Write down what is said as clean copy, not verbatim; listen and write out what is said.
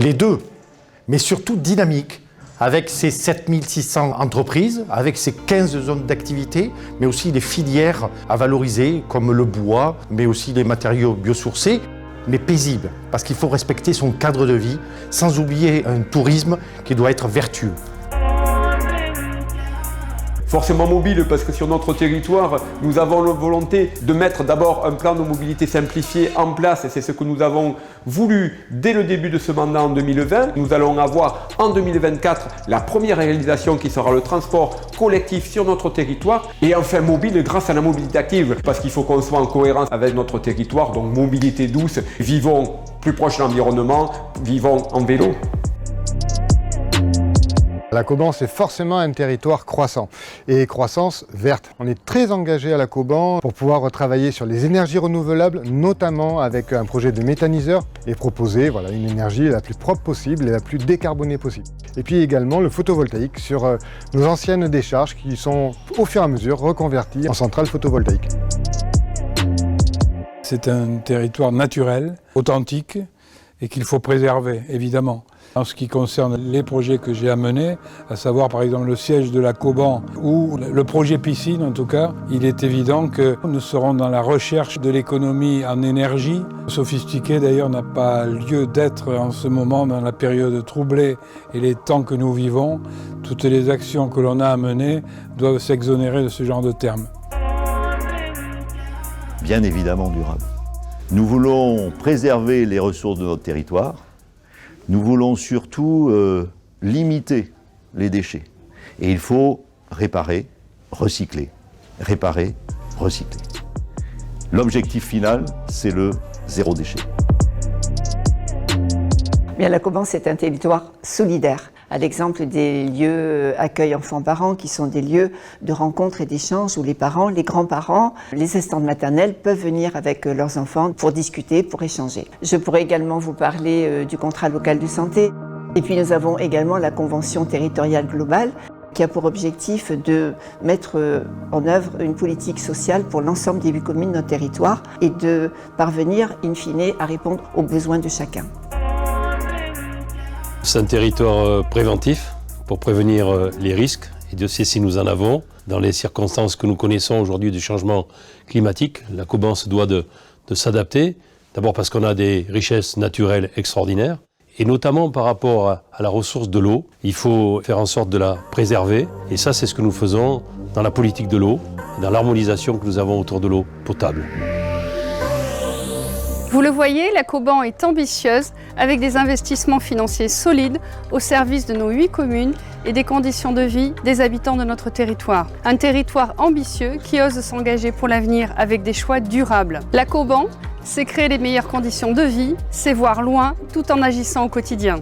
les deux, mais surtout dynamique, avec ses 7600 entreprises, avec ses 15 zones d'activité, mais aussi les filières à valoriser, comme le bois, mais aussi les matériaux biosourcés, mais paisible, parce qu'il faut respecter son cadre de vie, sans oublier un tourisme qui doit être vertueux. Forcément mobile, parce que sur notre territoire, nous avons la volonté de mettre d'abord un plan de mobilité simplifié en place, et c'est ce que nous avons voulu dès le début de ce mandat en 2020. Nous allons avoir en 2024 la première réalisation qui sera le transport collectif sur notre territoire, et enfin mobile grâce à la mobilité active, parce qu'il faut qu'on soit en cohérence avec notre territoire, donc mobilité douce, vivons plus proche de l'environnement, vivons en vélo. La Cauban, c'est forcément un territoire croissant et croissance verte. On est très engagé à la Cauban pour pouvoir travailler sur les énergies renouvelables, notamment avec un projet de méthaniseur et proposer une énergie la plus propre possible et la plus décarbonée possible. Et puis également le photovoltaïque sur nos anciennes décharges qui sont au fur et à mesure reconverties en centrales photovoltaïques. C'est un territoire naturel, authentique et qu'il faut préserver, évidemment. En ce qui concerne les projets que j'ai amenés, à savoir par exemple le siège de la Cauban ou le projet piscine en tout cas, il est évident que nous serons dans la recherche de l'économie en énergie. Sophistiqué d'ailleurs n'a pas lieu d'être en ce moment dans la période troublée et les temps que nous vivons. Toutes les actions que l'on a à mener doivent s'exonérer de ce genre de termes. Bien évidemment durable. Nous voulons préserver les ressources de notre territoire. Nous voulons surtout limiter les déchets. Et il faut réparer, recycler. Réparer, recycler. L'objectif final, c'est le zéro déchet. Bien, la Cauban, c'est un territoire solidaire, à l'exemple des lieux accueil enfants-parents, qui sont des lieux de rencontre et d'échange où les parents, les grands-parents, les assistantes maternelles peuvent venir avec leurs enfants pour discuter, pour échanger. Je pourrais également vous parler du contrat local de santé. Et puis nous avons également la convention territoriale globale qui a pour objectif de mettre en œuvre une politique sociale pour l'ensemble des 8 communes de notre territoire et de parvenir, in fine, à répondre aux besoins de chacun. C'est un territoire préventif pour prévenir les risques, et Dieu sait si nous en avons. Dans les circonstances que nous connaissons aujourd'hui du changement climatique, la Cauban se doit de s'adapter, d'abord parce qu'on a des richesses naturelles extraordinaires, et notamment par rapport à la ressource de l'eau. Il faut faire en sorte de la préserver, et ça c'est ce que nous faisons dans la politique de l'eau, dans l'harmonisation que nous avons autour de l'eau potable. Vous le voyez, la Cauban est ambitieuse avec des investissements financiers solides au service de nos 8 communes et des conditions de vie des habitants de notre territoire. Un territoire ambitieux qui ose s'engager pour l'avenir avec des choix durables. La Cauban, c'est créer les meilleures conditions de vie, c'est voir loin tout en agissant au quotidien.